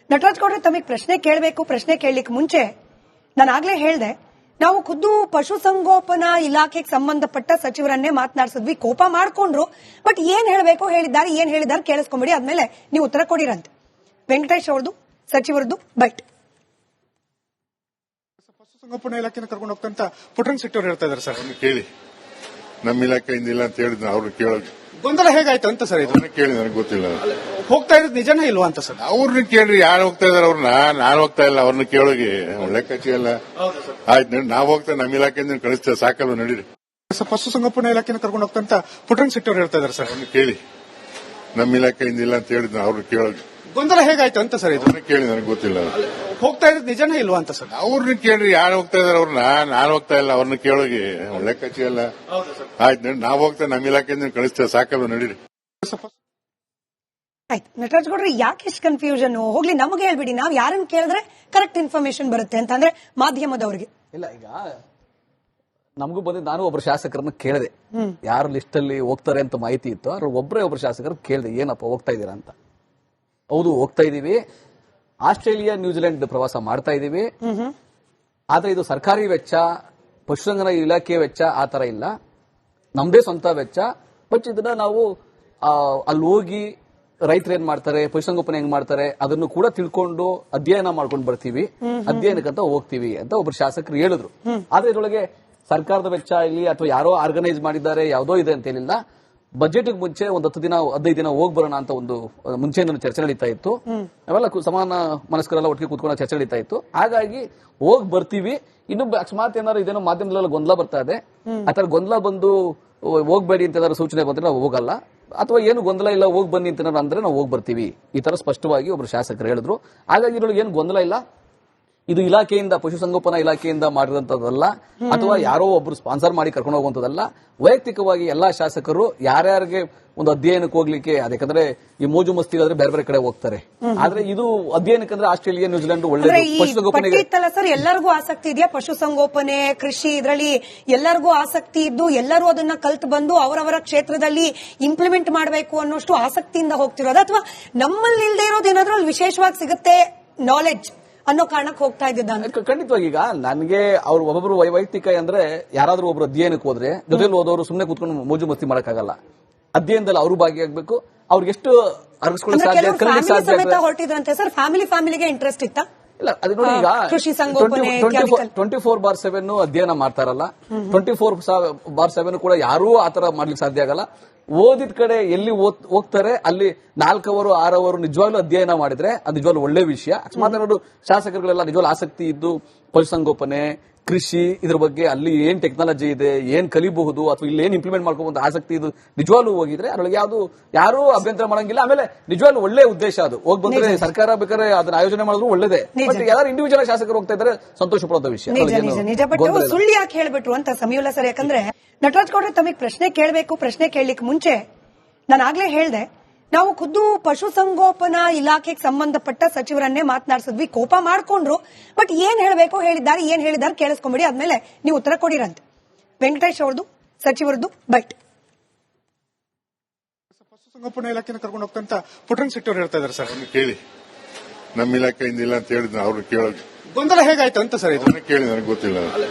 ನಟರಾಜ್ ಗೌಡ್ರೆ, ತಮಗೆ ಪ್ರಶ್ನೆ ಕೇಳಬೇಕು. ಪ್ರಶ್ನೆ ಕೇಳಲಿಕ್ಕೆ ಮುಂಚೆ ನಾನು ಆಗ್ಲೇ ಹೇಳ್ದೆ, ನಾವು ಖುದ್ದು ಪಶುಸಂಗೋಪನಾ ಇಲಾಖೆಗೆ ಸಂಬಂಧಪಟ್ಟ ಸಚಿವರನ್ನೇ ಮಾತನಾಡಿಸಿದ್ವಿ. ಕೋಪ ಮಾಡ್ಕೊಂಡ್ರು, ಬಟ್ ಏನ್ ಹೇಳಬೇಕು ಹೇಳಿದ್ದಾರೆ ಕೇಳಿಸ್ಕೊಂಬಿಡಿ, ಆದ್ಮೇಲೆ ನೀವು ಉತ್ತರ ಕೊಡಿರಂತೆ. ವೆಂಕಟೇಶ್ ಅವ್ರದ್ದು ಸಚಿವರದ್ದು ಬೈಟ್. ಪಶುಸಂಗೋಪನಾ ಇಲಾಖೆನ ಕರ್ಕೊಂಡು ಹೋಗ್ತಂತ ಪುಟ್ರಂಗ್ ಶೆಟ್ಟಿ ಹೇಳ್ತಾ ಇದಾರೆ ಸರ್. ಕೇಳಿ, ನಮ್ಮ ಇಲಾಖೆಯಿಂದ ಇಲ್ಲ ಅಂತ ಹೇಳಿದ್ರು, ಅವ್ರು ಕೇಳೋದು ಗೊಂದಲ ಹೇಗಾಯ್ತು ಅಂತ ಸರ್. ಇದು ಕೇಳಿ, ನನಗೆ ಗೊತ್ತಿಲ್ಲ. ಹೋಗ್ತಾ ಇರೋದು ನಿಜನೇ ಇಲ್ವಾ ಅಂತ ಸರ್. ಅವ್ರನ್ನ ಕೇಳ್ರಿ, ಯಾರು ಹೋಗ್ತಾ ಇದಾರೆ ಅವ್ರನ್ನ. ನಾನು ಹೋಗ್ತಾ ಇಲ್ಲ, ಅವ್ರನ್ನ ಕೇಳೋಗಿ ಲೆಕ್ಕಾಚಿ ಅಲ್ಲ. ಆಯ್ತು, ನಾವು ಹೋಗ್ತಾ ನಮ್ಮ ಇಲಾಖೆಯಿಂದ ಕಳಿಸ್ತೇವೆ, ಸಾಕಲ್ಲ, ನಡೀರಿ. ಪಶುಸಂಗೋಪನಾ ಇಲಾಖೆನ ಕರ್ಕೊಂಡು ಹೋಗ್ತಂತ ಪುಟ್ರಂಗ್ ಶೆಟ್ಟಿ ಹೇಳ್ತಾ ಇದಾರೆ ಸರ್. ಕೇಳಿ, ನಮ್ಮ ಇಲಾಖೆಯಿಂದ ಇಲ್ಲ ಅಂತ ಹೇಳಿದ್ರು, ಅವ್ರು ಕೇಳೋದು ಗೊಂದಲ ಹೇಗಾಯ್ತು ಅಂತ ಸರ್. ಇದು ಕೇಳಿ, ನನಗೆ ಗೊತ್ತಿಲ್ಲ. ಹೋಗ್ತಾ ಇರೋದು ನಿಜನೇ ಇಲ್ವಾ ಅಂತ ಸರ್. ಅವ್ರನ್ನ ಕೇಳ್ರಿ, ಯಾರು ಹೋಗ್ತಾ ಇದಾರೆ ಅವ್ರನ್ನ. ನಾನು ಹೋಗ್ತಾ ಇಲ್ಲ, ಅವ್ರನ್ನ ಕೇಳೋಗಿ ಲೆಕ್ಕಾಚಿ ಅಲ್ಲ. ಆಯ್ತು, ನಾವು ಹೋಗ್ತಾ ನಮ್ಮ ಇಲಾಖೆಯಿಂದ ಕಳಿಸ್ತೇವೆ, ಸಾಕಲ್ಲ, ನಡೀರಿ. ಆಯ್ತು ನಟರಾಜ್ ಗೌಡ್ರೆ, ಯಾಕೆ ಇಷ್ಟು ಕನ್ಫ್ಯೂಷನ್? ಹೋಗ್ಲಿ, ನಮಗೆ ಹೇಳ್ಬಿಡಿ, ನಾವ್ ಯಾರನ್ನ ಕೇಳಿದ್ರೆ ಕರೆಕ್ಟ್ ಇನ್ಫಾರ್ಮೇಶನ್ ಬರುತ್ತೆ ಅಂತ. ಅಂದ್ರೆ ಮಾಧ್ಯಮದವರಿಗೆ ಇಲ್ಲ. ಈಗ ನಮಗೂ ಬಂದಿದ್ದು, ನಾನು ಒಬ್ಬರು ಶಾಸಕರನ್ನ ಕೇಳಿದೆ, ಯಾರು ಲಿಸ್ಟ್ ಅಲ್ಲಿ ಹೋಗ್ತಾರೆ ಅಂತ ಮಾಹಿತಿ ಇತ್ತು. ಅವ್ರು ಒಬ್ಬರು ಶಾಸಕರು ಕೇಳಿದೆ, ಏನಪ್ಪ ಹೋಗ್ತಾ ಇದ್ದೀರಾ ಅಂತ. ಹೌದು, ಹೋಗ್ತಾ ಇದೀವಿ. ಆಸ್ಟ್ರೇಲಿಯಾ, ನ್ಯೂಜಿಲೆಂಡ್ ಪ್ರವಾಸ ಮಾಡ್ತಾ ಇದೀವಿ. ಆದ್ರೆ ಇದು ಸರ್ಕಾರಿ ವೆಚ್ಚ, ಪಶುಸಂಗೋಪನಾ ಇಲಾಖೆ ವೆಚ್ಚ ಆ ತರ ಇಲ್ಲ, ನಮ್ದೇ ಸ್ವಂತ ವೆಚ್ಚ. ಬಟ್ ಇದನ್ನ ನಾವು ಅಲ್ಲಿ ಹೋಗಿ ರೈತರು ಏನ್ ಮಾಡ್ತಾರೆ, ಪಶುಸಂಗೋಪನೆ ಹೆಂಗ್ ಮಾಡ್ತಾರೆ ಅದನ್ನು ಕೂಡ ತಿಳ್ಕೊಂಡು ಅಧ್ಯಯನ ಮಾಡ್ಕೊಂಡು ಬರ್ತೀವಿ, ಅಧ್ಯಯನಕ್ಕಂತ ಹೋಗ್ತೀವಿ ಅಂತ ಒಬ್ರು ಶಾಸಕರು ಹೇಳಿದ್ರು. ಆದ್ರೆ ಇದರೊಳಗೆ ಸರ್ಕಾರದ ವೆಚ್ಚ ಇಲ್ಲಿ ಅಥವಾ ಯಾರೋ ಆರ್ಗನೈಸ್ ಮಾಡಿದ್ದಾರೆ, ಯಾವುದೋ ಇದೆ ಅಂತ ಏನಿಲ್ಲ. ಬಜೆಟ್ ಮುಂಚೆ ಒಂದು 15 ದಿನ ಹೋಗಿ ಬರೋಣ ಅಂತ ಒಂದು ಮುಂಚೆಯಿಂದ ಚರ್ಚೆ ನಡೀತಾ ಇತ್ತು. ಅವೆಲ್ಲ ಸಮಾನ ಮನಸ್ಕರೆಲ್ಲ ಒಟ್ಟಿಗೆ ಕೂತ್ಕೊಂಡು ಚರ್ಚೆ ನಡೀತಾ ಇತ್ತು. ಹಾಗಾಗಿ ಹೋಗಿ ಬರ್ತೀವಿ. ಇನ್ನು ಅಕಸ್ಮಾತ್ ಏನಾದ್ರು ಇದೇನೋ ಮಾಧ್ಯಮದಲ್ಲೆಲ್ಲ ಗೊಂದಲ ಬರ್ತಾ ಇದೆ, ಆತರ ಗೊಂದಲ ಬಂದು ಹೋಗ್ಬೇಡಿ ಅಂತ ಏನಾದ್ರು ಸೂಚನೆ ಬಂದ್ರೆ ನಾವು ಹೋಗಲ್ಲ, ಅಥವಾ ಏನು ಗೊಂದಲ ಇಲ್ಲ ಹೋಗಿ ಬನ್ನಿ ಅಂತ ಅಂದ್ರೆ ನಾವು ಹೋಗಿ ಬರ್ತೀವಿ. ಈ ತರ ಸ್ಪಷ್ಟವಾಗಿ ಒಬ್ರು ಶಾಸಕರು ಹೇಳಿದ್ರು. ಹಾಗಾಗಿ ಇದ್ರೊಳಗೆ ಏನು ಗೊಂದಲ ಇಲ್ಲ. ಇದು ಇಲಾಖೆಯಿಂದ, ಪಶುಸಂಗೋಪನಾ ಇಲಾಖೆಯಿಂದ ಮಾಡಿದಂತದಲ್ಲ, ಅಥವಾ ಯಾರೋ ಒಬ್ರು ಸ್ಪಾನ್ಸರ್ ಮಾಡಿ ಕರ್ಕೊಂಡು ಹೋಗುವಂತದಲ್ಲ. ವೈಯಕ್ತಿಕವಾಗಿ ಎಲ್ಲಾ ಶಾಸಕರು ಯಾರ್ಯಾರಿಗೆ ಒಂದು ಅಧ್ಯಯನಕ್ಕೆ ಹೋಗ್ಲಿಕ್ಕೆ, ಯಾಕಂದ್ರೆ ಈ ಮೋಜು ಮಸ್ತಿಗಾದ್ರೆ ಬೇರೆ ಬೇರೆ ಕಡೆ ಹೋಗ್ತಾರೆ. ಆದ್ರೆ ಇದು ಅಧ್ಯಯನಕ್ಕಂದ್ರೆ ಆಸ್ಟ್ರೇಲಿಯಾ, ನ್ಯೂಜಿಲೆಂಡ್ ಒಳ್ಳೆ ಪಶುಸಂಗೋಪನೆ ಸರ್. ಎಲ್ಲರಿಗೂ ಆಸಕ್ತಿ ಇದೆಯಾ ಪಶುಸಂಗೋಪನೆ, ಕೃಷಿ, ಇದರಲ್ಲಿ ಎಲ್ಲರಿಗೂ ಆಸಕ್ತಿ ಇದ್ದು ಎಲ್ಲರೂ ಅದನ್ನ ಕಲ್ತು ಬಂದು ಅವರವರ ಕ್ಷೇತ್ರದಲ್ಲಿ ಇಂಪ್ಲಿಮೆಂಟ್ ಮಾಡಬೇಕು ಅನ್ನೋಷ್ಟು ಆಸಕ್ತಿಯಿಂದ ಹೋಗ್ತಿರೋದು, ಅಥವಾ ನಮ್ಮಲ್ಲಿ ಇಲ್ಲದೆ ಇರೋದು ಏನಾದ್ರೂ ಅಲ್ಲಿ ವಿಶೇಷವಾಗಿ ಸಿಗುತ್ತೆ ನಾಲೆಡ್ಜ್ ಅನ್ನೋ ಕಾರಣಕ್ಕೆ ಹೋಗ್ತಾ ಇದ್ದಿದ್ದ? ಖಂಡಿತವಾಗಿ. ಈಗ ನನಗೆ ಅವ್ರು ಒಬ್ಬೊಬ್ರು ವೈಯಕ್ತಿಕ ಅಂದ್ರೆ, ಯಾರಾದ್ರೂ ಒಬ್ರು ಅಧ್ಯಯನಕ್ಕೆ ಹೋದ್ರೆ ಜೊತೆಲಿ ಹೋದವರು ಸುಮ್ಮನೆ ಕೂತ್ಕೊಂಡು ಮೋಜು ಮಸ್ತಿ ಮಾಡಕ್ಕಾಗಲ್ಲ. ಅಧ್ಯಯನದಲ್ಲಿ ಅವರು ಭಾಗಿಯಾಗಬೇಕು. ಅವ್ರಿಗೆ ಎಷ್ಟು ಹೊರಟಿದ್ರಂತೆ ಸರ್. ಫ್ಯಾಮಿಲಿಗೆ ಇಂಟ್ರೆಸ್ಟ್ ಇತ್ತ? ಇಲ್ಲ, ಅದು ನೋಡಿ, ಈಗ ಕೃಷಿ ಸಂಗೋಪನೆ 24/7 ಅಧ್ಯಯನ ಮಾಡ್ತಾರಲ್ಲ, 24/7 ಕೂಡ ಯಾರೂ ಆತರ ಮಾಡ್ಲಿಕ್ಕೆ ಸಾಧ್ಯ ಆಗಲ್ಲ. ಓದಿದ ಕಡೆ ಎಲ್ಲಿ ಹೋಗ್ತಾರೆ ಅಲ್ಲಿ 4 ಅವರು 6 ಅವರು ನಿಜವಾಗ್ಲೂ ಅಧ್ಯಯನ ಮಾಡಿದ್ರೆ ಅದು ನಿಜವಾಗ್ಲೂ ಒಳ್ಳೆ ವಿಷಯ. ಅಕಸ್ಮಾತ್ ನೋಡು, ಶಾಸಕರುಗಳೆಲ್ಲ ನಿಜವಾಗ್ಲೂ ಆಸಕ್ತಿ ಇದ್ದು ಪಶುಸಂಗೋಪನೆ, ಕೃಷಿ ಇದ್ರ ಬಗ್ಗೆ ಅಲ್ಲಿ ಏನ್ ಟೆಕ್ನಾಲಜಿ ಇದೆ, ಏನ್ ಕಲಿಬಹುದು, ಅಥವಾ ಇಲ್ಲಿ ಏನ್ ಇಂಪ್ಲಿಮೆಂಟ್ ಮಾಡ್ಕೋಬಹುದು ಆಸಕ್ತಿ ಇದು ನಿಜವಾಗ್ಲೂ ಹೋಗಿದ್ರೆ ಅದ್ರೊಳಗೆ ಯಾರು ಅಭ್ಯಂತರ ಮಾಡಂಗಿಲ್ಲ. ಆಮೇಲೆ ನಿಜವಾಗ್ಲೂ ಒಳ್ಳೆ ಉದ್ದೇಶ ಅದು. ಹೋಗಿ ಬಂದ್ರೆ ಸರ್ಕಾರ ಬೇಕಾದ್ರೆ ಅದನ್ನ ಆಯೋಜನೆ ಮಾಡಿದ್ರು ಒಳ್ಳೇದೇ. ಬಟ್ ಯಾರು ಇಂಡಿವಿಜುವಲ್ ಶಾಸಕರು ಹೋಗ್ತಾ ಇದ್ದಾರೆ, ಸಂತೋಷ ಪಡೋದ ವಿಷಯ. ಸುಳ್ಳು ಯಾಕೆ ಹೇಳ್ಬಿಟ್ರು ಅಂತ ಸಮೀವುಲ್ಲಾ ಸರ್. ಯಾಕಂದ್ರೆ ನಟರಾಜ್ ಗೌಡ್ರೆ, ತಮಗೆ ಪ್ರಶ್ನೆ ಕೇಳಬೇಕು. ಪ್ರಶ್ನೆ ಕೇಳಲಿಕ್ಕೆ ಮುಂಚೆ ನಾನು ಆಗ್ಲೇ ಹೇಳ್ದೆ, ನಾವು ಖುದ್ದು ಪಶುಸಂಗೋಪನಾ ಇಲಾಖೆಗೆ ಸಂಬಂಧಪಟ್ಟ ಸಚಿವರನ್ನೇ ಮಾತನಾಡಿಸಿದ್ವಿ. ಕೋಪ ಮಾಡ್ಕೊಂಡ್ರು, ಬಟ್ ಏನ್ ಹೇಳಬೇಕು ಹೇಳಿದ್ದಾರೆ ಕೇಳಿಸ್ಕೊಂಬಿಡಿ, ಆದ್ಮೇಲೆ ನೀವು ಉತ್ತರ ಕೊಡಿರಂತೆ. ವೆಂಕಟೇಶ್ ಅವ್ರದ್ದು ಸಚಿವರದ್ದು ಬೈಟ್. ಪಶುಸಂಗೋಪನಾ ಇಲಾಖೆನ ಕರ್ಕೊಂಡು ಹೋಗ್ತಂತ ಪುಟ್ರಂಗ್ ಶೆಟ್ಟಿ ಹೇಳ್ತಾ ಇದಾರೆ ಸರ್. ಕೇಳಿ, ನಮ್ಮ ಇಲಾಖೆಯಿಂದ ಇಲ್ಲ ಅಂತ ಹೇಳಿದ್ರು, ಅವ್ರು ಕೇಳೋದು ಗೊಂದಲ ಹೇಗಾಯ್ತು ಅಂತ ಸರ್. ಇದು ಕೇಳಿ, ನನಗೆ ಗೊತ್ತಿಲ್ಲ.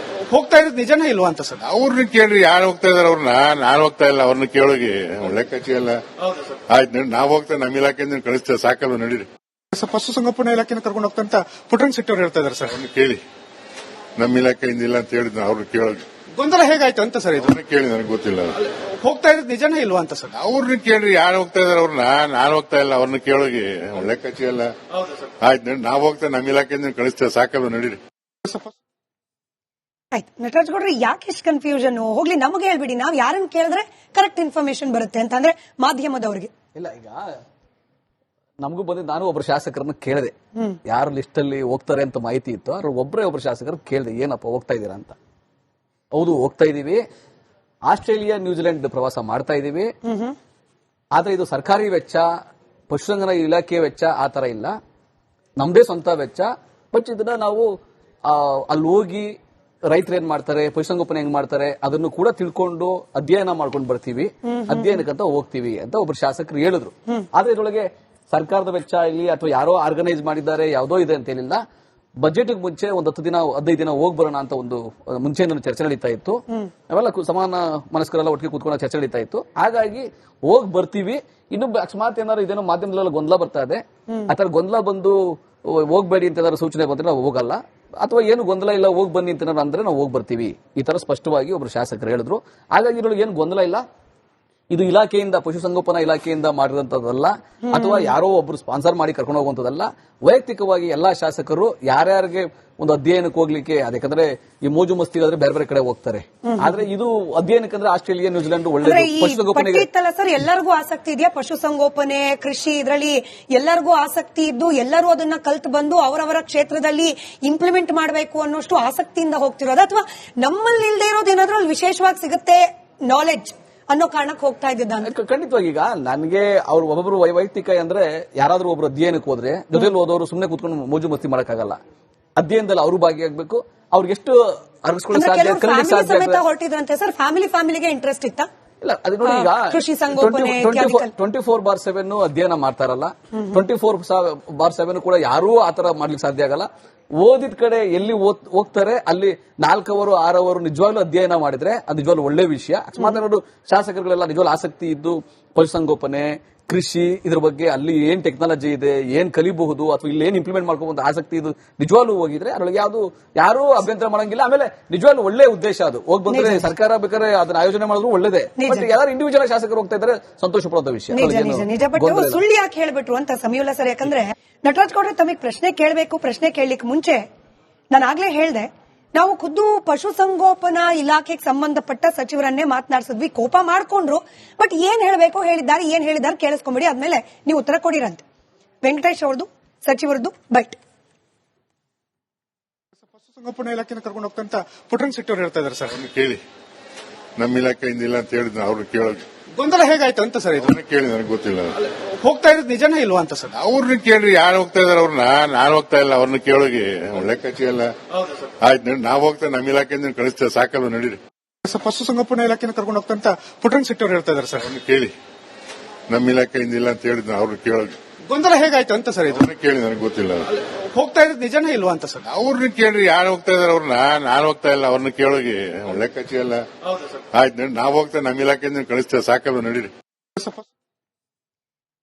ಹೋಗ್ತಾ ಇರೋದು ನಿಜನೇ ಇಲ್ವಾ ಅಂತ ಸರ್. ಅವ್ರನ್ನ ಕೇಳ್ರಿ, ಯಾರು ಹೋಗ್ತಾ ಇದಾರೆ ಅವ್ರನ್ನ. ನಾನು ಹೋಗ್ತಾ ಇಲ್ಲ, ಅವ್ರನ್ನ ಕೇಳೋಗಿ ಲೆಕ್ಕಾಚಿ ಅಲ್ಲ. ಆಯ್ತು, ನಾವು ಹೋಗ್ತಾ ನಮ್ಮ ಇಲಾಖೆಯಿಂದ ಕಳಿಸ್ತೇವೆ, ಸಾಕಲ್ಲ, ನಡೀರಿ. ಪಶುಸಂಗೋಪನಾ ಇಲಾಖೆನ ಕರ್ಕೊಂಡು ಹೋಗ್ತಂತ ಪುಟ್ರಂಗ್ ಶೆಟ್ಟಿ ಹೇಳ್ತಾ ಇದಾರೆ ಸರ್. ಕೇಳಿ, ನಮ್ಮ ಇಲಾಖೆಯಿಂದ ಇಲ್ಲ ಅಂತ ಹೇಳಿದ್ರು, ಅವ್ರು ಕೇಳೋದು ಗೊಂದಲ ಹೇಗಾಯ್ತು ಅಂತ ಸರ್. ಇದು ಕೇಳಿ, ನನಗೆ ಗೊತ್ತಿಲ್ಲ. ಹೋಗ್ತಾ ಇರೋದು ನಿಜನೇ ಇಲ್ವಾ ಅಂತ ಸರ್. ಅವ್ರನ್ನ ಕೇಳ್ರಿ, ಯಾರು ಹೋಗ್ತಾ ಇದಾರೆ ಅವ್ರನ್ನ. ನಾನು ಹೋಗ್ತಾ ಇಲ್ಲ, ಅವ್ರನ್ನ ಕೇಳೋಗಿ ಲೆಕ್ಕಾಚಿ ಅಲ್ಲ. ಆಯ್ತು, ನಾವು ಹೋಗ್ತಾ ನಮ್ಮ ಇಲಾಖೆಯಿಂದ ಕಳಿಸ್ತೇವೆ, ಸಾಕಲ್ಲ, ನಡೀರಿ. ಆಯ್ತು ನಟರಾಜ್ ಗೌಡ್ರೆ, ಯಾಕೆ ಇಷ್ಟು ಕನ್ಫ್ಯೂಷನ್? ಹೋಗ್ಲಿ, ನಮಗೆ ಹೇಳ್ಬಿಡಿ, ನಾವ್ ಯಾರನ್ನ ಕೇಳಿದ್ರೆ ಕರೆಕ್ಟ್ ಇನ್ಫಾರ್ಮೇಶನ್ ಬರುತ್ತೆ ಅಂತ. ಅಂದ್ರೆ ಮಾಧ್ಯಮದವರಿಗೆ. ಇಲ್ಲ. ಈಗ ನಮಗೂ ಬಂದಿದ್ದು, ನಾನು ಒಬ್ರು ಶಾಸಕರನ್ನ ಕೇಳಿದೆ, ಯಾರು ಲಿಸ್ಟ್ ಅಲ್ಲಿ ಹೋಗ್ತಾರೆ ಅಂತ ಮಾಹಿತಿ ಇತ್ತು. ಅವ್ರು ಒಬ್ರು ಶಾಸಕರು ಕೇಳಿದೆ, ಏನಪ್ಪ ಹೋಗ್ತಾ ಇದ್ದೀರಾ ಅಂತ. ಹೌದು, ಹೋಗ್ತಾ ಇದೀವಿ. ಆಸ್ಟ್ರೇಲಿಯಾ, ನ್ಯೂಜಿಲೆಂಡ್ ಪ್ರವಾಸ ಮಾಡ್ತಾ ಇದೀವಿ. ಆದ್ರೆ ಇದು ಸರ್ಕಾರಿ ವೆಚ್ಚ, ಪಶುಸಂಗೋಪನಾ ಇಲಾಖೆ ವೆಚ್ಚ ಆ ತರ ಇಲ್ಲ, ನಮ್ದೇ ಸ್ವಂತ ವೆಚ್ಚ. ಬಟ್ ಇದನ್ನ ನಾವು ಅಲ್ಲಿ ಹೋಗಿ ರೈತರು ಏನ್ ಮಾಡ್ತಾರೆ, ಪಶುಸಂಗೋಪನೆ ಹೆಂಗ್ ಮಾಡ್ತಾರೆ ಅದನ್ನು ಕೂಡ ತಿಳ್ಕೊಂಡು ಅಧ್ಯಯನ ಮಾಡ್ಕೊಂಡು ಬರ್ತೀವಿ, ಅಧ್ಯಯನಕ್ಕಂತ ಹೋಗ್ತೀವಿ ಅಂತ ಒಬ್ರು ಶಾಸಕರು ಹೇಳಿದ್ರು. ಆದ್ರೆ ಇದರೊಳಗೆ ಸರ್ಕಾರದ ವೆಚ್ಚ ಇಲ್ಲಿ ಅಥವಾ ಯಾರೋ ಆರ್ಗನೈಸ್ ಮಾಡಿದ್ದಾರೆ ಯಾವುದೋ ಇದೆ ಅಂತ ಹೇಳಿಲ್ಲ. ಬಜೆಟ್ ಮುಂಚೆ ಒಂದು 10 ದಿನ 15 ದಿನ ಹೋಗಿ ಬರೋಣ ಅಂತ ಒಂದು ಮುಂಚೆಯಿಂದ ಚರ್ಚೆ ನಡೀತಾ ಇತ್ತು. ಅವೆಲ್ಲ ಸಮಾನ ಮನಸ್ಕರೆಲ್ಲ ಒಟ್ಟಿಗೆ ಕೂತ್ಕೊಂಡು ಚರ್ಚೆ ನಡೀತಾ ಇತ್ತು. ಹಾಗಾಗಿ ಹೋಗಿ ಬರ್ತೀವಿ. ಇನ್ನು ಅಕಸ್ಮಾತ್ ಏನಾದ್ರು ಇದೇನೋ ಮಾಧ್ಯಮದಲ್ಲೆಲ್ಲ ಗೊಂದಲ ಬರ್ತಾ ಇದೆ, ಆತರ ಗೊಂದಲ ಬಂದು ಹೋಗ್ಬೇಡಿ ಅಂತ ಏನಾದ್ರು ಸೂಚನೆ ಬಂದ್ರೆ ನಾವು ಹೋಗಲ್ಲ, ಅಥವಾ ಏನು ಗೊಂದಲ ಇಲ್ಲ ಹೋಗಿ ಬನ್ನಿ ಅಂತ ಅಂದ್ರೆ ನಾವು ಹೋಗಿ ಬರ್ತೀವಿ. ಈ ತರ ಸ್ಪಷ್ಟವಾಗಿ ಒಬ್ರು ಶಾಸಕರು ಹೇಳಿದ್ರು. ಹಾಗಾಗಿ ಇದ್ರೊಳಗೆ ಏನು ಗೊಂದಲ ಇಲ್ಲ. ಇದು ಇಲಾಖೆಯಿಂದ, ಪಶುಸಂಗೋಪನಾ ಇಲಾಖೆಯಿಂದ ಮಾಡಿದಂತದಲ್ಲ, ಅಥವಾ ಯಾರೋ ಒಬ್ರು ಸ್ಪಾನ್ಸರ್ ಮಾಡಿ ಕರ್ಕೊಂಡು ಹೋಗುವಂತದಲ್ಲ. ವೈಯಕ್ತಿಕವಾಗಿ ಎಲ್ಲಾ ಶಾಸಕರು ಯಾರ್ಯಾರಿಗೆ ಒಂದು ಅಧ್ಯಯನಕ್ಕೆ ಹೋಗ್ಲಿಕ್ಕೆ, ಯಾಕಂದ್ರೆ ಈ ಮೋಜು ಮಸ್ತಿಗಾದ್ರೆ ಬೇರೆ ಬೇರೆ ಕಡೆ ಹೋಗ್ತಾರೆ. ಆದ್ರೆ ಇದು ಅಧ್ಯಯನಕ್ಕಂದ್ರೆ ಆಸ್ಟ್ರೇಲಿಯಾ, ನ್ಯೂಜಿಲೆಂಡ್ ಒಳ್ಳೆ ಪಶುಸಂಗೋಪನೆ ಸರ್. ಎಲ್ಲರಿಗೂ ಆಸಕ್ತಿ ಇದೆಯಾ ಪಶುಸಂಗೋಪನೆ, ಕೃಷಿ, ಇದರಲ್ಲಿ ಎಲ್ಲರಿಗೂ ಆಸಕ್ತಿ ಇದ್ದು ಎಲ್ಲರೂ ಅದನ್ನ ಕಲ್ತು ಬಂದು ಅವರವರ ಕ್ಷೇತ್ರದಲ್ಲಿ ಇಂಪ್ಲಿಮೆಂಟ್ ಮಾಡಬೇಕು ಅನ್ನೋಷ್ಟು ಆಸಕ್ತಿಯಿಂದ ಹೋಗ್ತಿರೋದು, ಅಥವಾ ನಮ್ಮಲ್ಲಿ ಇಲ್ಲದೆ ಇರೋದೇನಾದ್ರೂ ಅಲ್ಲಿ ವಿಶೇಷವಾಗಿ ಸಿಗುತ್ತೆ ನಾಲೆಡ್ಜ್ ಅನ್ನೋ ಕಾರಣಕ್ಕೆ ಹೋಗ್ತಾ ಇದ್ದಿದ್ದಾನೆ? ಖಂಡಿತವಾಗಿ ಈಗ ನನಗೆ ಅವ್ರು ಒಬ್ಬೊಬ್ರು ವೈಯಕ್ತಿಕ ಅಂದ್ರೆ ಯಾರಾದ್ರೂ ಒಬ್ರು ಅಧ್ಯಯನಕ್ಕೆ ಹೋದ್ರೆ ಜೊತೆಲಿ ಹೋದವರು ಸುಮ್ಮನೆ ಕೂತ್ಕೊಂಡು ಮೋಜು ಮಸ್ತಿ ಮಾಡಕ್ಕಾಗಲ್ಲ. ಅಧ್ಯಯನದಲ್ಲಿ ಅವರು ಭಾಗಿಯಾಗಬೇಕು. ಅವ್ರಿಗೆ ಎಷ್ಟು ಅರಗಿಸ್ಕೊಳ್ಳೋಕೆ ಸಾಧ್ಯ ಹೊರಟಿದ್ರಂತೆ ಸರ್. ಫ್ಯಾಮಿಲಿಗೆ ಇಂಟ್ರೆಸ್ಟ್ ಇತ್ತಾ? ಇಲ್ಲ, ಅದು ನೋಡಿ, ಈಗ ಕೃಷಿ ಸಂಗೋಪನೆ 24/7 ಅಧ್ಯಯನ ಮಾಡ್ತಾರಲ್ಲ, 24/7 ಕೂಡ ಯಾರೂ ಆತರ ಮಾಡ್ಲಿಕ್ಕೆ ಸಾಧ್ಯ ಆಗಲ್ಲ. ಓದಿದ ಕಡೆ ಎಲ್ಲಿ ಹೋಗ್ತಾರೆ ಅಲ್ಲಿ 4 ಅವರು 6 ಅವರು ನಿಜವಾಗ್ಲೂ ಅಧ್ಯಯನ ಮಾಡಿದ್ರೆ ಅದು ನಿಜವಾಗ್ಲೂ ಒಳ್ಳೆ ವಿಷಯ. ಅಕಸ್ಮಾತ್ ನೋಡು ಶಾಸಕರುಗಳೆಲ್ಲ ನಿಜವಾಗ್ಲೂ ಆಸಕ್ತಿ ಇದ್ದು ಪಶುಸಂಗೋಪನೆ, ಕೃಷಿ ಇದ್ರ ಬಗ್ಗೆ ಅಲ್ಲಿ ಏನ್ ಟೆಕ್ನಾಲಜಿ ಇದೆ, ಏನ್ ಕಲಿಬಹುದು, ಅಥವಾ ಇಲ್ಲಿ ಏನ್ ಇಂಪ್ಲಿಮೆಂಟ್ ಮಾಡ್ಕೋಬಹುದು ಆಸಕ್ತಿ ಇದು ನಿಜವಾಗ್ಲೂ ಹೋಗಿದ್ರೆ ಅದ್ರೊಳಗೆ ಯಾರು ಅಭ್ಯಂತರ ಮಾಡಂಗಿಲ್ಲ. ಆಮೇಲೆ ನಿಜವಾಗ್ಲೂ ಒಳ್ಳೆ ಉದ್ದೇಶ ಅದು. ಹೋಗಿ ಬಂದ್ರೆ ಸರ್ಕಾರ ಬೇಕಾದ್ರೆ ಅದನ್ನ ಆಯೋಜನೆ ಮಾಡಿದ್ರು ಒಳ್ಳೇದೇ. ಬಟ್ ಯಾರು ಇಂಡಿವಿಜುವಲ್ ಶಾಸಕರು ಹೋಗ್ತಾ ಇದ್ದಾರೆ ಸಂತೋಷ ಪಡೋದ ವಿಷಯ. ನಿಜ. ಬಟ್ ಸುಳ್ಳು ಯಾಕೆ ಹೇಳ್ಬಿಟ್ರು ಅಂತ ಸಮೀವುಲ್ಲಾ ಸರ್. ಯಾಕಂದ್ರೆ ನಟರಾಜ್ ಗೌಡ್ರೆ ತಮಗೆ ಪ್ರಶ್ನೆ ಕೇಳಬೇಕು, ಪ್ರಶ್ನೆ ಕೇಳಲಿಕ್ಕೆ ಮುಂಚೆ ನಾನು ಆಗ್ಲೇ ಹೇಳ್ದೆ, ನಾವು ಖುದ್ದು ಪಶುಸಂಗೋಪನಾ ಇಲಾಖೆಗೆ ಸಂಬಂಧಪಟ್ಟ ಸಚಿವರನ್ನೇ ಮಾತನಾಡಿಸಿದ್ವಿ. ಕೋಪ ಮಾಡ್ಕೊಂಡ್ರು. ಬಟ್ ಏನ್ ಹೇಳಬೇಕು ಹೇಳಿದ್ದಾರೆ ಕೇಳಿಸ್ಕೊಂಬಿಡಿ, ಆದ್ಮೇಲೆ ನೀವು ಉತ್ತರ ಕೊಡಿರಂತೆ. ವೆಂಕಟೇಶ್ ಅವ್ರದ್ದು ಸಚಿವರದ್ದು ಬೈಟ್. ಪಶುಸಂಗೋಪನಾ ಇಲಾಖೆನ ಕರ್ಕೊಂಡು ಹೋಗ್ತಂತ ಪುಟ್ರಂಗ್ ಶೆಟ್ಟಿ ಅವರು ಹೇಳ್ತಾ ಇದ್ದಾರೆ ಸರ್. ಕೇಳಿ, ನಮ್ಮ ಇಲಾಖೆಯಿಂದ ಇಲ್ಲ ಅಂತ ಹೇಳಿದ್ರು. ಅವ್ರು ಕೇಳೋದು ಗೊಂದಲ ಹೇಗಾಯ್ತು ಅಂತ ಸರ್? ಇದು ಕೇಳಿ, ನನಗೆ ಗೊತ್ತಿಲ್ಲ. ಹೋಗ್ತಾ ಇರೋದು ನಿಜನೇ ಇಲ್ವಾ ಅಂತ ಸರ್? ಅವ್ರನ್ನ ಕೇಳ್ರಿ, ಯಾರು ಹೋಗ್ತಾ ಇದಾರೆ ಅವ್ರನ್ನ. ನಾನು ಹೋಗ್ತಾ ಇಲ್ಲ, ಅವ್ರನ್ನ ಕೇಳೋಗಿ ಲೆಕ್ಕಾಚಿ ಎಲ್ಲ ಆಯ್ತು. ನಾವು ಹೋಗ್ತಾ ನಮ್ಮ ಇಲಾಖೆಯಿಂದ ಕಳಿಸ್ತೇವೆ, ಸಾಕಲ್ಲ, ನಡೀರಿ. ಪಶುಸಂಗೋಪನಾ ಇಲಾಖೆನ ಕರ್ಕೊಂಡು ಹೋಗ್ತಂತ ಪುಟ್ರಂಗ್ ಶೆಟ್ಟಿ ಅವರು ಹೇಳ್ತಾ ಇದ್ದಾರೆ ಸರ್. ಕೇಳಿ, ನಮ್ಮ ಇಲಾಖೆಯಿಂದ ಇಲ್ಲ ಅಂತ ಹೇಳಿದ್ರು. ಅವ್ರು ಕೇಳೋಗಿ ಗೊಂದಲ ಹೇಗಾಯ್ತು ಅಂತ ಸರ್? ಇದು ಕೇಳಿ, ನನಗೆ ಗೊತ್ತಿಲ್ಲ. ಹೋಗ್ತಾ ಇರೋದು ನಿಜನೇ ಇಲ್ವಾ ಅಂತ ಸರ್? ಅವ್ರನ್ನ ಕೇಳ್ರಿ, ಯಾರು ಹೋಗ್ತಾ ಇದಾರೆ ಅವ್ರನ್ನ. ನಾನು ಹೋಗ್ತಾ ಇಲ್ಲ, ಅವ್ರನ್ನ ಕೇಳೋಗಿ ಲೆಕ್ಕಾಚಿ ಎಲ್ಲ ಆಯ್ತು. ನಾವು ಹೋಗ್ತಾ ನಮ್ಮ ಇಲಾಖೆಯಿಂದ ಕಳಿಸ್ತೇವೆ, ಸಾಕಲ್ಲ, ನಡೀರಿ.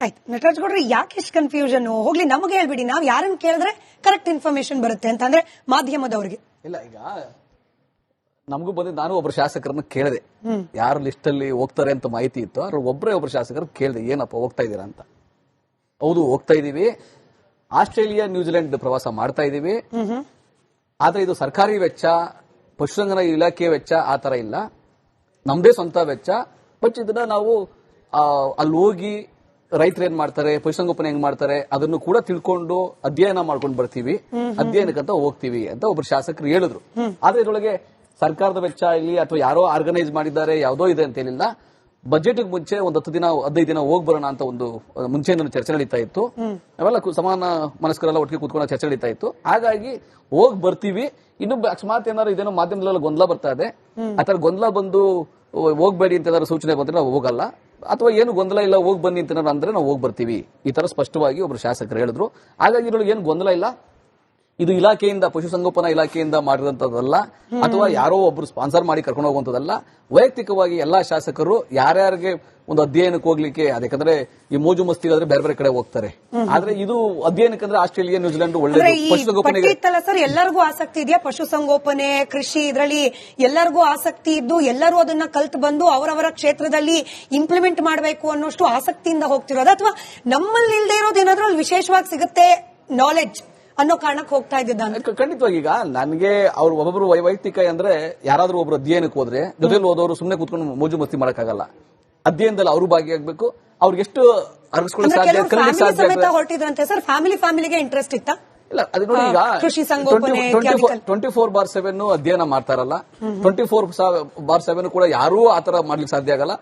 ಆಯ್ತು ನಟರಾಜ್ ಗೌಡ್ರೆ, ಯಾಕೆ ಇಷ್ಟು ಕನ್ಫ್ಯೂಷನ್? ಹೋಗ್ಲಿ, ನಮಗೆ ಹೇಳ್ಬಿಡಿ, ನಾವ್ ಯಾರನ್ನ ಕೇಳಿದ್ರೆ ಕರೆಕ್ಟ್ ಇನ್ಫಾರ್ಮೇಶನ್ ಬರುತ್ತೆ ಅಂತ, ಅಂದ್ರೆ ಮಾಧ್ಯಮದವರಿಗೆ. ಇಲ್ಲ, ಈಗ ನಮಗೂ ಬಂದಿದ್ದು, ನಾನು ಒಬ್ಬರು ಶಾಸಕರನ್ನ ಕೇಳಿದೆ, ಯಾರು ಲಿಸ್ಟ್ ಅಲ್ಲಿ ಹೋಗ್ತಾರೆ ಅಂತ ಮಾಹಿತಿ ಇತ್ತು. ಅವ್ರು ಒಬ್ರು ಶಾಸಕರು ಕೇಳಿದೆ, ಏನಪ್ಪ ಹೋಗ್ತಾ ಇದ್ದೀರಾ ಅಂತ. ಹೌದು, ಹೋಗ್ತಾ ಇದೀವಿ. ಆಸ್ಟ್ರೇಲಿಯಾ, ನ್ಯೂಜಿಲೆಂಡ್ ಪ್ರವಾಸ ಮಾಡ್ತಾ ಇದೀವಿ. ಆದ್ರೆ ಇದು ಸರ್ಕಾರಿ ವೆಚ್ಚ, ಪಶುಸಂಗೋಪನಾ ಇಲಾಖೆ ವೆಚ್ಚ ಆ ತರ ಇಲ್ಲ, ನಮ್ದೇ ಸ್ವಂತ ವೆಚ್ಚ. ಬಟ್ ಇದನ್ನ ನಾವು ಅಲ್ಲಿ ಹೋಗಿ ರೈತರು ಏನ್ ಮಾಡ್ತಾರೆ, ಪಶುಸಂಗೋಪನೆ ಹೆಂಗ್ ಮಾಡ್ತಾರೆ ಅದನ್ನು ಕೂಡ ತಿಳ್ಕೊಂಡು ಅಧ್ಯಯನ ಮಾಡ್ಕೊಂಡು ಬರ್ತೀವಿ, ಅಧ್ಯಯನಕ್ಕಂತ ಹೋಗ್ತೀವಿ ಅಂತ ಒಬ್ರು ಶಾಸಕರು ಹೇಳಿದ್ರು. ಆದ್ರೆ ಇದರೊಳಗೆ ಸರ್ಕಾರದ ವೆಚ್ಚ ಇಲ್ಲಿ ಅಥವಾ ಯಾರೋ ಆರ್ಗನೈಸ್ ಮಾಡಿದ್ದಾರೆ ಯಾವುದೋ ಇದೆ ಅಂತ ಹೇಳಿಲ್ಲ. ಬಜೆಟ್ ಮುಂಚೆ ಒಂದು 10 ದಿನ 15 ದಿನ ಹೋಗಿ ಬರೋಣ ಅಂತ ಒಂದು ಮುಂಚೆಯಿಂದ ಚರ್ಚೆ ನಡೀತಾ ಇತ್ತು. ಅವೆಲ್ಲ ಸಮಾನ ಮನಸ್ಕರೆಲ್ಲ ಒಟ್ಟಿಗೆ ಕೂತ್ಕೊಂಡು ಚರ್ಚೆ ನಡೀತಾ ಇತ್ತು. ಹಾಗಾಗಿ ಹೋಗಿ ಬರ್ತೀವಿ. ಇನ್ನು ಅಕಸ್ಮಾತ್ ಏನಾದ್ರು ಇದೇನೋ ಮಾಧ್ಯಮದಲ್ಲೆಲ್ಲ ಗೊಂದಲ ಬರ್ತಾ ಇದೆ, ಆತರ ಗೊಂದಲ ಬಂದು ಹೋಗ್ಬೇಡಿ ಅಂತ ಏನಾದ್ರು ಸೂಚನೆ ಬಂದ್ರೆ ನಾವು ಹೋಗಲ್ಲ, ಅಥವಾ ಏನು ಗೊಂದಲ ಇಲ್ಲ ಹೋಗಿ ಬನ್ನಿ ಅಂತ ಅಂದ್ರೆ ನಾವು ಹೋಗಿ ಬರ್ತೀವಿ. ಈ ತರ ಸ್ಪಷ್ಟವಾಗಿ ಒಬ್ರು ಶಾಸಕರು ಹೇಳಿದ್ರು. ಹಾಗಾಗಿ ಇದ್ರೊಳಗೆ ಏನು ಗೊಂದಲ ಇಲ್ಲ. ಇದು ಇಲಾಖೆಯಿಂದ, ಪಶುಸಂಗೋಪನಾ ಇಲಾಖೆಯಿಂದ ಮಾಡಿದಂತದಲ್ಲ, ಅಥವಾ ಯಾರೋ ಒಬ್ರು ಸ್ಪಾನ್ಸರ್ ಮಾಡಿ ಕರ್ಕೊಂಡು ಹೋಗುವಂತದಲ್ಲ. ವೈಯಕ್ತಿಕವಾಗಿ ಎಲ್ಲಾ ಶಾಸಕರು ಯಾರ್ಯಾರಿಗೆ ಒಂದು ಅಧ್ಯಯನಕ್ಕೆ ಹೋಗ್ಲಿಕ್ಕೆ, ಯಾಕಂದ್ರೆ ಈ ಮೋಜು ಮಸ್ತಿಗಾದ್ರೆ ಬೇರೆ ಬೇರೆ ಕಡೆ ಹೋಗ್ತಾರೆ. ಆದ್ರೆ ಇದು ಅಧ್ಯಯನಕ್ಕಂದ್ರೆ ಆಸ್ಟ್ರೇಲಿಯಾ, ನ್ಯೂಜಿಲೆಂಡ್ ಒಳ್ಳೆ ಪಶುಸಂಗೋಪನೆ ಸರ್. ಎಲ್ಲರಿಗೂ ಆಸಕ್ತಿ ಇದೆಯಾ ಪಶುಸಂಗೋಪನೆ, ಕೃಷಿ, ಇದರಲ್ಲಿ ಎಲ್ಲರಿಗೂ ಆಸಕ್ತಿ ಇದ್ದು ಎಲ್ಲರೂ ಅದನ್ನ ಕಲ್ತು ಬಂದು ಅವರವರ ಕ್ಷೇತ್ರದಲ್ಲಿ ಇಂಪ್ಲಿಮೆಂಟ್ ಮಾಡಬೇಕು ಅನ್ನೋಷ್ಟು ಆಸಕ್ತಿಯಿಂದ ಹೋಗ್ತಿರೋದು, ಅಥವಾ ನಮ್ಮಲ್ಲಿ ಇಲ್ಲದೆ ಇರೋದೇನಾದ್ರೂ ಅಲ್ಲಿ ವಿಶೇಷವಾಗಿ ಸಿಗುತ್ತೆ ನಾಲೆಡ್ಜ್ ಅನ್ನೋ ಕಾರಣಕ್ಕೆ ಹೋಗ್ತಾ ಇದ್ದಿದ್ದಾನೆ? ಖಂಡಿತವಾಗಿ ಈಗ ನನಗೆ ಅವ್ರು ಒಬ್ಬೊಬ್ರು ವೈಯಕ್ತಿಕ ಅಂದ್ರೆ ಯಾರಾದ್ರೂ ಒಬ್ರು ಅಧ್ಯಯನಕ್ಕೆ ಹೋದ್ರೆ ಜೊತೆಲಿ ಹೋದವರು ಸುಮ್ಮನೆ ಕೂತ್ಕೊಂಡು ಮೋಜು ಮಸ್ತಿ ಮಾಡಕ್ಕಾಗಲ್ಲ. ಅಧ್ಯಯನದಲ್ಲಿ ಅವರು ಭಾಗಿಯಾಗಬೇಕು. ಅವ್ರಿಗೆ ಎಷ್ಟು ಅರಗಿಸ್ಕೊಳ್ಳೋಕೆ ಸಾಧ್ಯ ಹೊರಟಿದ್ರಂತೆ ಸರ್. ಫ್ಯಾಮಿಲಿಗೆ ಇಂಟ್ರೆಸ್ಟ್ ಇತ್ತಾ? ಇಲ್ಲ, ಅದು ನೋಡಿ, ಈಗ ಕೃಷಿ ಸಂಗೋಪನೆ 24/7 ಅಧ್ಯಯನ ಮಾಡ್ತಾರಲ್ಲ, 24/7 ಕೂಡ ಯಾರೂ ಆತರ ಮಾಡ್ಲಿಕ್ಕೆ ಸಾಧ್ಯ ಆಗಲ್ಲ.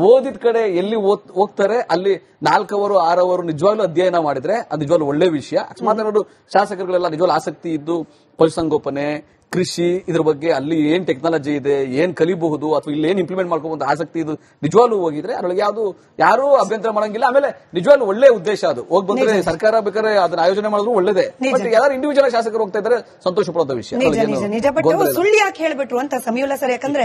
ಓದಿದ ಕಡೆ ಎಲ್ಲಿ ಹೋಗ್ತಾರೆ ಅಲ್ಲಿ 4 ಅವರ್ 6 ಅವರ್ ನಿಜವಾಗ್ಲೂ ಅಧ್ಯಯನ ಮಾಡಿದ್ರೆ ಅದು ನಿಜವಾಗ್ಲೂ ಒಳ್ಳೆ ವಿಷಯ. ಅಕಸ್ಮಾತ್ ಏನಾದ್ರು ಶಾಸಕರುಗಳೆಲ್ಲ ನಿಜವಾಗ್ಲೂ ಆಸಕ್ತಿ ಇದ್ದು ಪಶುಸಂಗೋಪನೆ, ಕೃಷಿ ಇದ್ರ ಬಗ್ಗೆ ಅಲ್ಲಿ ಏನ್ ಟೆಕ್ನಾಲಜಿ ಇದೆ, ಏನ್ ಕಲಿಬಹುದು ಅಥವಾ ಇಲ್ಲಿ ಏನ್ ಇಂಪ್ಲಿಮೆಂಟ್ ಮಾಡ್ಕೋಬಹುದು ಆಸಕ್ತಿ ಇದು ನಿಜವಾಗ್ಲೂ ಹೋಗಿದ್ರೆ ಅದ್ರೊಳಗೆ ಯಾರು ಅಭ್ಯಂತರ ಮಾಡಂಗಿಲ್ಲ. ಆಮೇಲೆ ನಿಜವಾಗ್ಲೂ ಒಳ್ಳೆ ಉದ್ದೇಶ ಅದು. ಹೋಗಿ ಬಂದ್ರೆ ಸರ್ಕಾರ ಬೇಕಾದ್ರೆ ಅದನ್ನ ಆಯೋಜನೆ ಮಾಡಿದ್ರು ಒಳ್ಳೇದೇ. ಬಟ್ ಯಾರು ಇಂಡಿವಿಜುವಲ್ ಶಾಸಕರು ಹೋಗ್ತಾ ಇದ್ದಾರೆ ಸಂತೋಷ ಪಡೋದ ವಿಷಯ. ನಿಜ ನಿಜ ನಿಜ. ಬಟ್ ಸುಳ್ಳು ಯಾಕೆ ಹೇಳ್ಬಿಟ್ರು ಅಂತ ಸಮೀವುಲ್ಲಾ ಸರ್, ಯಾಕಂದ್ರೆ